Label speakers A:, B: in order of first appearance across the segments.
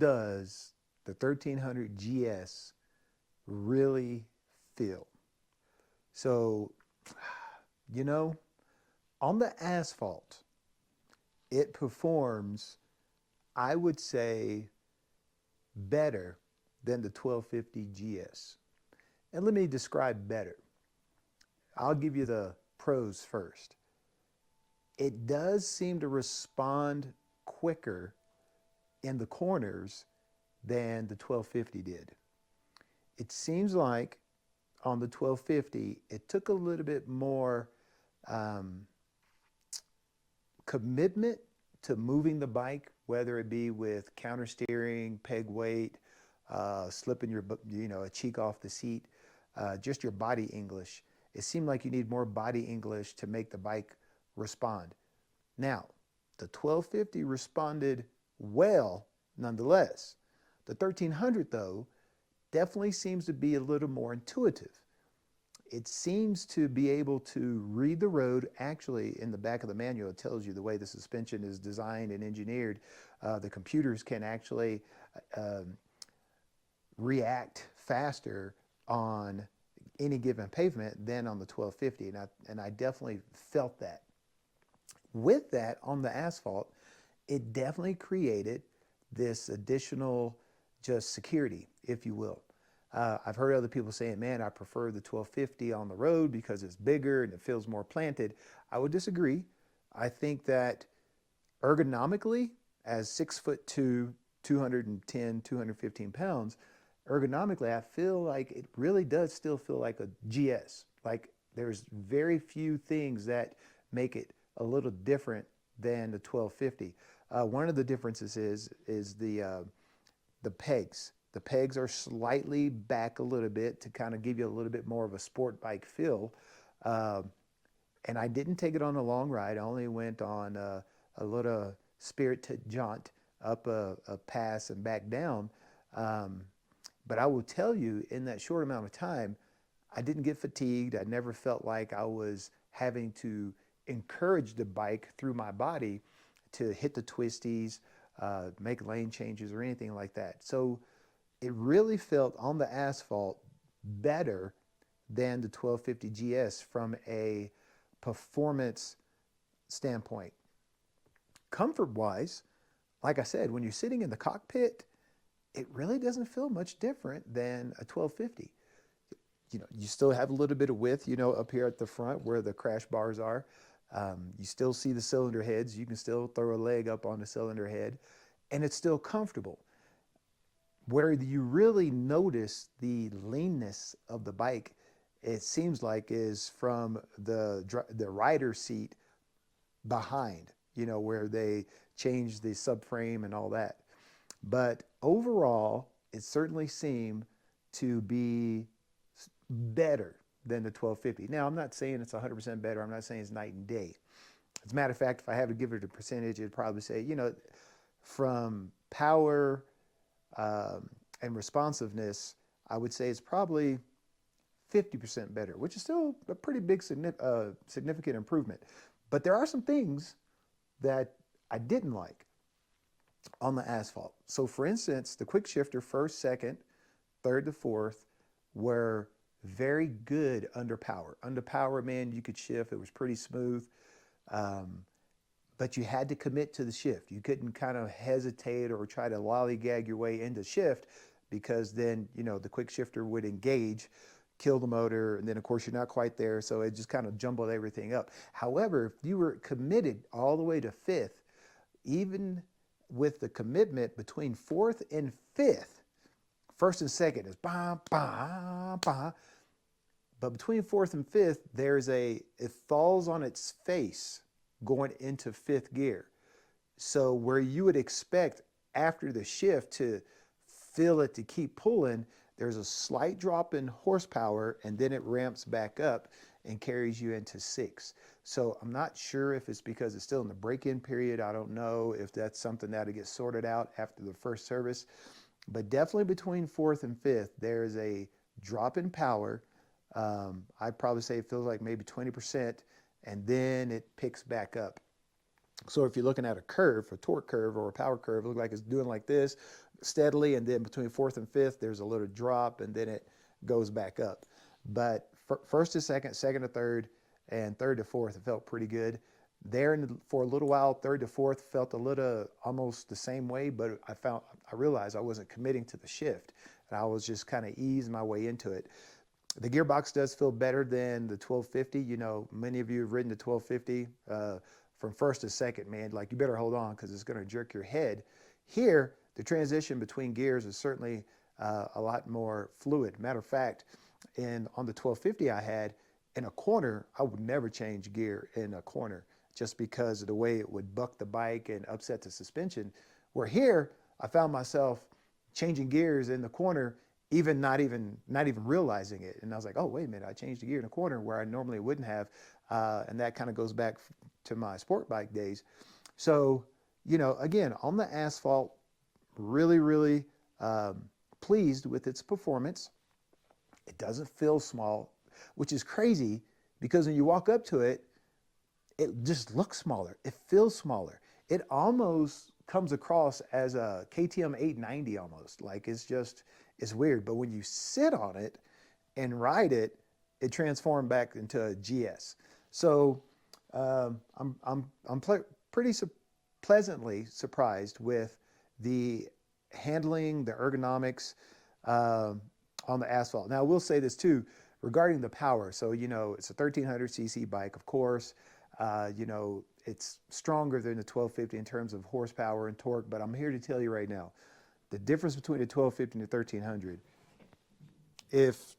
A: does the 1300 GS really feel? So, you know, on the asphalt, it performs, I would say, better than the 1250 GS. And let me describe better. I'll give you the pros first. It does seem to respond quicker in the corners than the 1250 did. It seems like on the 1250, it took a little bit more um, commitment to moving the bike, whether it be with counter steering, peg weight, slipping a cheek off the seat, just your body English. It seemed like you need more body English to make the bike respond. Now, the 1250 responded well nonetheless. The 1300 though definitely seems to be a little more intuitive. It seems to be able to read the road. Actually, in the back of the manual, it tells you the way the suspension is designed and engineered. The computers can actually react faster on any given pavement than on the 1250, and I definitely felt that. With that, on the asphalt, it definitely created this additional just security, if you will. I've heard other people saying, man, I prefer the 1250 on the road because it's bigger and it feels more planted. I would disagree. I think that ergonomically, as 6'2", 210, 215 pounds, ergonomically, I feel like it really does still feel like a GS. Like there's very few things that make it a little different than the 1250. One of the differences is the pegs. The pegs are slightly back a little bit to kind of give you a little bit more of a sport bike feel. And I didn't take it on a long ride. I only went on a little spirited jaunt up a pass and back down. But I will tell you, in that short amount of time, I didn't get fatigued. I never felt like I was having to encourage the bike through my body to hit the twisties, make lane changes or anything like that. So it really felt on the asphalt better than the 1250 GS from a performance standpoint. Comfort-wise, like I said, when you're sitting in the cockpit, it really doesn't feel much different than a 1250. You still have a little bit of width, up here at the front where the crash bars are. You still see the cylinder heads. You can still throw a leg up on the cylinder head, and it's still comfortable. Where you really notice the leanness of the bike, it seems like, is from the rider seat behind, where they change the subframe and all that. But overall, it certainly seemed to be better than the 1250. Now, I'm not saying it's 100% better. I'm not saying it's night and day. As a matter of fact, if I had to give it a percentage, it'd probably say, from power and responsiveness, I would say it's probably 50% better, which is still a pretty big significant improvement. But there are some things that I didn't like on the asphalt. So for instance, the quick shifter, first, second, third to fourth, were very good under power. Under power, man, you could shift. It was pretty smooth. But you had to commit to the shift. You couldn't kind of hesitate or try to lollygag your way into shift, because then, the quick shifter would engage, kill the motor, and then of course you're not quite there, so it just kind of jumbled everything up. However, if you were committed all the way to fifth, even with the commitment between fourth and fifth, first and second is ba, ba, ba, but between fourth and fifth, it falls on its face going into fifth gear. So where you would expect after the shift to feel it to keep pulling, there's a slight drop in horsepower, and then it ramps back up and carries you into six. So I'm not sure if it's because it's still in the break-in period. I don't know if that's something that'll get sorted out after the first service. But definitely between fourth and fifth, there's a drop in power. I'd probably say it feels like maybe 20%, and then it picks back up. So if you're looking at a curve, a torque curve or a power curve, it looks like it's doing like this, steadily, and then between fourth and fifth, there's a little drop, and then it goes back up. But first to second, second to third, and third to fourth, it felt pretty good. There for a little while, third to fourth felt a little almost the same way, but I realized I wasn't committing to the shift, and I was just kind of easing my way into it. The gearbox does feel better than the 1250. You know, many of you have ridden the 1250 from first to second, man. Like, you better hold on because it's going to jerk your head. Here, the transition between gears is certainly a lot more fluid. Matter of fact, on the 1250 I had, in a corner, I would never change gear in a corner just because of the way it would buck the bike and upset the suspension. Where here, I found myself changing gears in the corner, not even realizing it. And I was like, oh, wait a minute, I changed the gear in a corner where I normally wouldn't have. And that kind of goes back to my sport bike days. So, you know, again, on the asphalt, really, really pleased with its performance. It doesn't feel small, which is crazy because when you walk up to it, it just looks smaller. It feels smaller. It almost comes across as a KTM 890 almost. Like, it's weird. But when you sit on it and ride it, it transformed back into a GS. So I'm pretty pleasantly surprised with the handling, the ergonomics on the asphalt. Now, I will say this too, regarding the power. So, you know, it's a 1300cc bike, of course. You know, it's stronger than the 1250 in terms of horsepower and torque, but I'm here to tell you right now, the difference between the 1250 and the 1300, if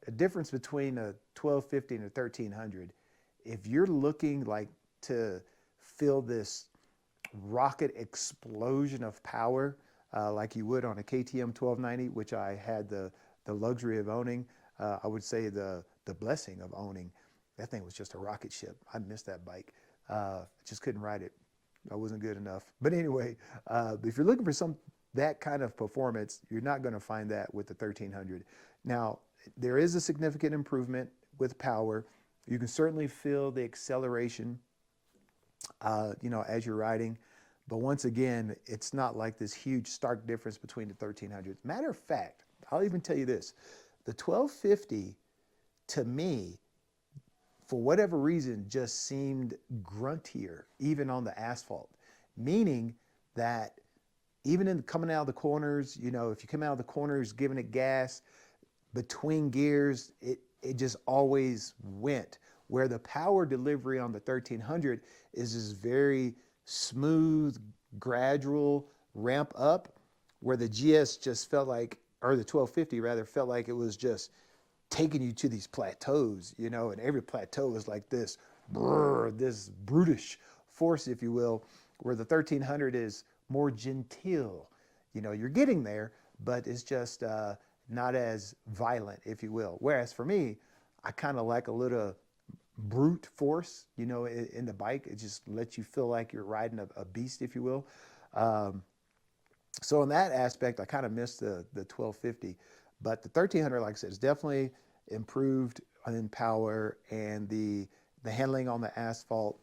A: a difference between a 1250 and a 1300, if you're looking like to feel this rocket explosion of power, like you would on a KTM 1290, which I had the luxury of owning, I would say the blessing of owning. That thing was just a rocket ship. I missed that bike. Just couldn't ride it. I wasn't good enough. But anyway, if you're looking for that kind of performance, you're not going to find that with the 1300. Now, there is a significant improvement with power. You can certainly feel the acceleration, you know, as you're riding. But once again, it's not like this huge stark difference between the 1300s. Matter of fact, I'll even tell you this. The 1250, to me, for whatever reason, just seemed gruntier, even on the asphalt. Meaning that even coming out of the corners, you know, if you come out of the corners giving it gas, between gears, it just always went. Where the power delivery on the 1300 is this very smooth, gradual ramp up, where the GS just felt like, or the 1250 rather, felt like it was just taking you to these plateaus, you know, and every plateau is like this brutish force, if you will, where the 1300 is more genteel. You know, you're getting there, but it's just not as violent, if you will. Whereas for me, I kind of like a little brute force, you know, in the bike. It just lets you feel like you're riding a beast, if you will. So in that aspect, I kind of missed the 1250. But the 1300, like I said, is definitely improved in power, and the handling on the asphalt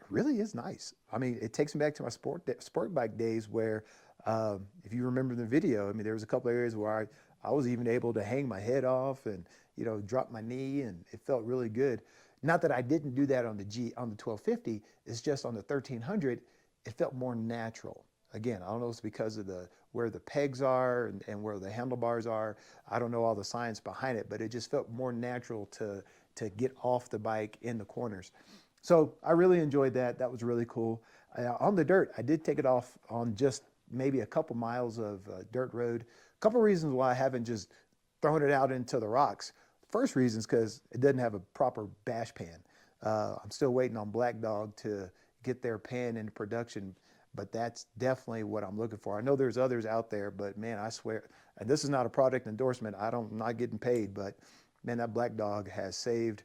A: really is nice. I mean, it takes me back to my sport bike days where, if you remember the video, I mean, there was a couple of areas where I was even able to hang my head off and, you know, drop my knee, and it felt really good. Not that I didn't do that on the 1250, it's just on the 1300, it felt more natural. Again, I don't know if it's because of where the pegs are and where the handlebars are. I don't know all the science behind it, but it just felt more natural to get off the bike in the corners. So I really enjoyed that. That was really cool. On the dirt, I did take it off on just maybe a couple miles of dirt road. A couple reasons why I haven't just thrown it out into the rocks. First reason is because it doesn't have a proper bash pan. I'm still waiting on Black Dog to get their pan into production, but that's definitely what I'm looking for. I know there's others out there, but man, I swear, and this is not a product endorsement. I'm not getting paid, but man, that Black Dog has saved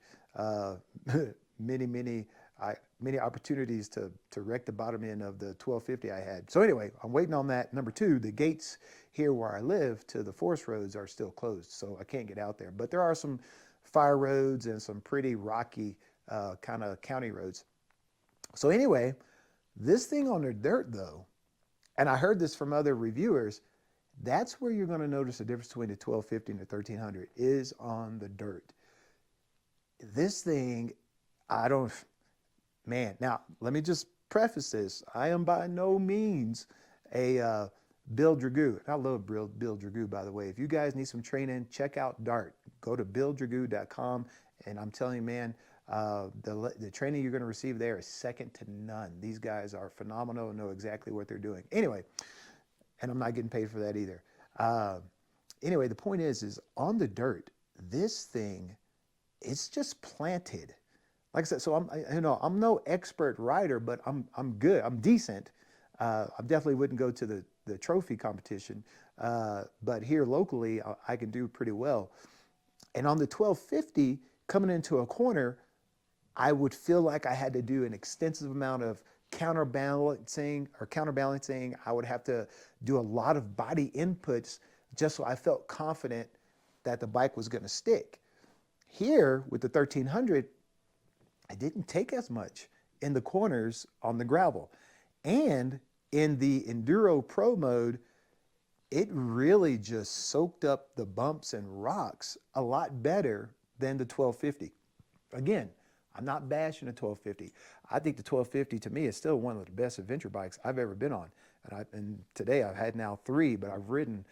A: many opportunities to wreck the bottom end of the 1250 I had. So anyway, I'm waiting on that. Number two, the gates here where I live to the forest roads are still closed, so I can't get out there. But there are some fire roads and some pretty rocky kind of county roads. So anyway, this thing on the dirt though, And I heard this from other reviewers. That's where you're going to notice the difference between the 1250 and the 1300 is on the dirt. This thing, I don't, man. Now, let me just preface this. I am by no means a Bill Dragoo. I love Bill Dragoo, by the way. If you guys need some training, check out Dart. Go to BillDragoo.com, and I'm telling you, man, the training you're going to receive there is second to none. These guys are phenomenal and know exactly what they're doing. Anyway, and I'm not getting paid for that either. Anyway, the point is on the dirt, this thing, it's just planted. Like I said, so I'm no expert rider, but I'm good. I'm decent. I definitely wouldn't go to the trophy competition, but here locally, I can do pretty well. And on the 1250, coming into a corner, I would feel like I had to do an extensive amount of counterbalancing. I would have to do a lot of body inputs just so I felt confident that the bike was going to stick. Here with the 1300, I didn't take as much in the corners on the gravel. And in the Enduro Pro mode, it really just soaked up the bumps and rocks a lot better than the 1250. Again, I'm not bashing the 1250. I think the 1250 to me is still one of the best adventure bikes I've ever been on. And today I've had now 3, but I've ridden,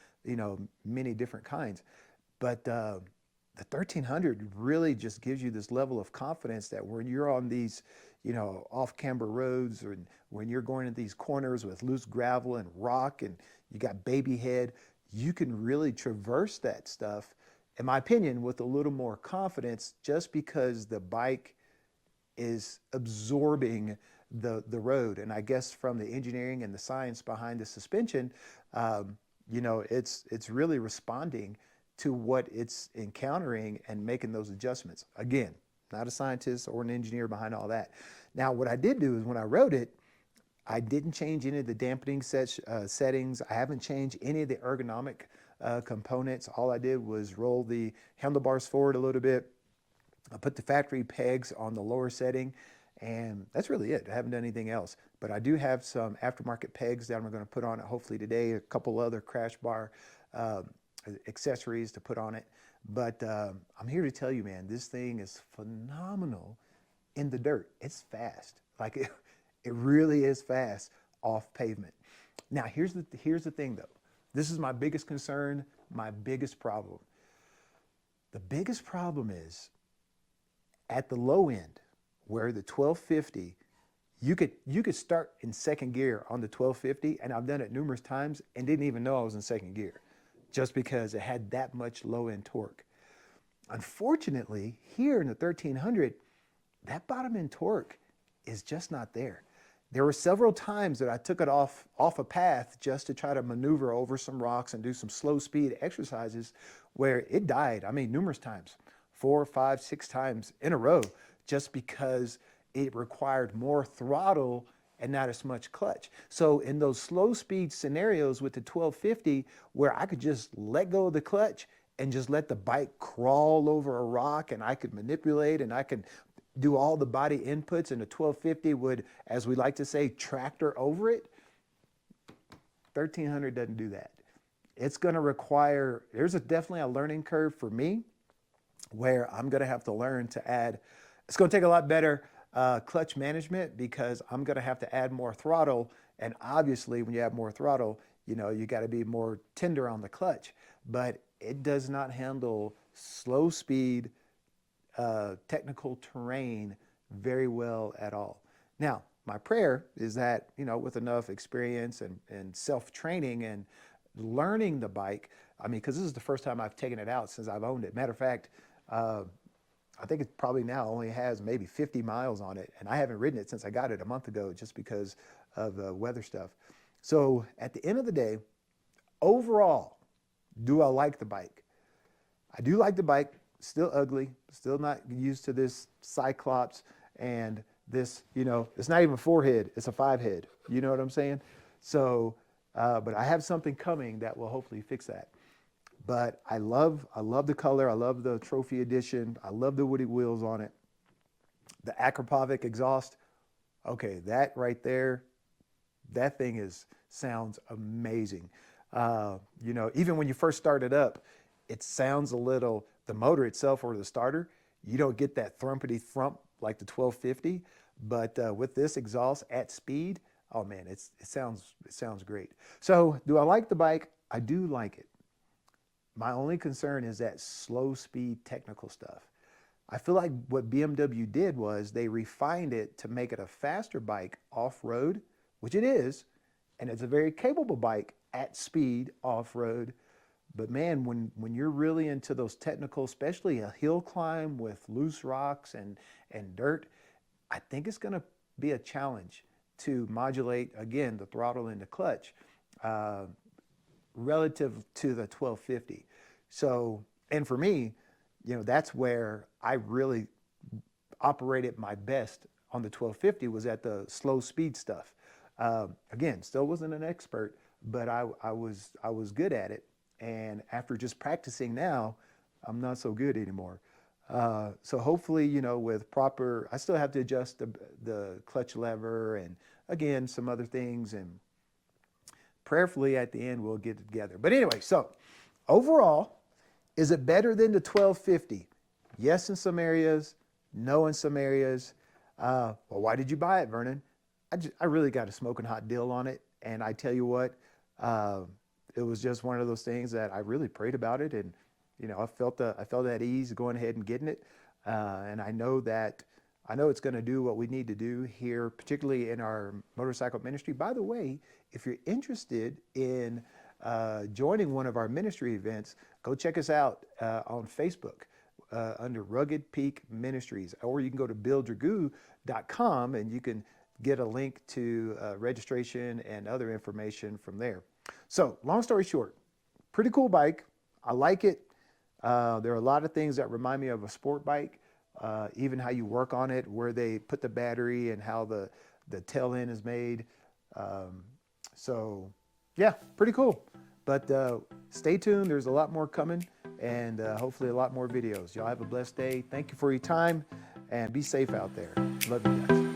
A: many different kinds. But the 1300 really just gives you this level of confidence that when you're on these, off-camber roads, or when you're going into these corners with loose gravel and rock and you got baby head, you can really traverse that stuff, in my opinion, with a little more confidence, just because the bike is absorbing the road. And I guess from the engineering and the science behind the suspension, it's really responding to what it's encountering and making those adjustments. Again, not a scientist or an engineer behind all that. Now, what I did do is when I rode it, I didn't change any of the dampening settings. I haven't changed any of the ergonomic components. All I did was roll the handlebars forward a little bit. I put the factory pegs on the lower setting, and that's really it. I haven't done anything else. But I do have some aftermarket pegs that I'm going to put on it hopefully today, a couple other crash bar accessories to put on it. But I'm here to tell you, man, this thing is phenomenal in the dirt. It's fast. Like it really is fast off pavement. Now, here's the thing, though. This is my biggest concern, my biggest problem. The biggest problem is at the low end, where the 1250, you could start in second gear on the 1250, and I've done it numerous times and didn't even know I was in second gear, just because it had that much low end torque. Unfortunately, here in the 1300, that bottom end torque is just not there. There were several times that I took it off a path just to try to maneuver over some rocks and do some slow speed exercises where it died. I mean, numerous times, 4, 5, 6 times in a row, just because it required more throttle and not as much clutch. So in those slow speed scenarios with the 1250, where I could just let go of the clutch and just let the bike crawl over a rock, and I could manipulate and I could do all the body inputs, and the 1250 would, as we like to say, tractor over it. 1300 doesn't do that. It's going to require, definitely a learning curve for me, where I'm going to have to learn to add, it's going to take a lot better clutch management, because I'm going to have to add more throttle. And obviously when you have more throttle, you got to be more tender on the clutch. But it does not handle slow speed technical terrain very well at all. Now, my prayer is that, with enough experience and self-training and learning the bike, because this is the first time I've taken it out since I've owned it. Matter of fact, I think it probably now only has maybe 50 miles on it, and I haven't ridden it since I got it a month ago, just because of the weather stuff. So at the end of the day, overall, do I like the bike? I do like the bike. Still ugly, still not used to this Cyclops and this, it's not even a 4-head, it's a 5-head. You know what I'm saying? So, but I have something coming that will hopefully fix that. But I love the color. I love the trophy edition. I love the woody wheels on it. The Akrapovic exhaust. Okay, that right there, that thing is sounds amazing. You know, even when you first start it up, it sounds a little, the motor itself or the starter, you don't get that thrumpity thrump like the 1250, but with this exhaust at speed, oh man, it sounds great. So do I like the bike? I do like it. My only concern is that slow speed technical stuff. I feel like what BMW did was they refined it to make it a faster bike off road, which it is, and it's a very capable bike at speed off road. But man, when you're really into those technical, especially a hill climb with loose rocks and dirt, I think it's going to be a challenge to modulate again the throttle and the clutch uh, relative to the 1250. So, and for me, you know, that's where I really operated my best on the 1250 was at the slow speed stuff. Again, still wasn't an expert, but I was good at it. And after just practicing now, I'm not so good anymore. So hopefully, you know, with proper, I still have to adjust the clutch lever and again, some other things, and prayerfully at the end, we'll get it together. But anyway, so overall, is it better than the 1250? Yes, in some areas, no in some areas. Well, why did you buy it, Vernon? I really got a smoking hot deal on it. And I tell you what, uh, it was just one of those things that I really prayed about it. And, you know, I felt at ease going ahead and getting it. And I know it's going to do what we need to do here, particularly in our motorcycle ministry. By the way, if you're interested in joining one of our ministry events, go check us out on Facebook under Rugged Peak Ministries, or you can go to buildyourgoo.com and you can get a link to registration and other information from there. So long story short, pretty cool bike. I like it. There are a lot of things that remind me of a sport bike, even how you work on it, where they put the battery and how the tail end is made. So yeah, pretty cool. But stay tuned. There's a lot more coming, and hopefully a lot more videos. Y'all have a blessed day. Thank you for your time, and be safe out there. Love you guys.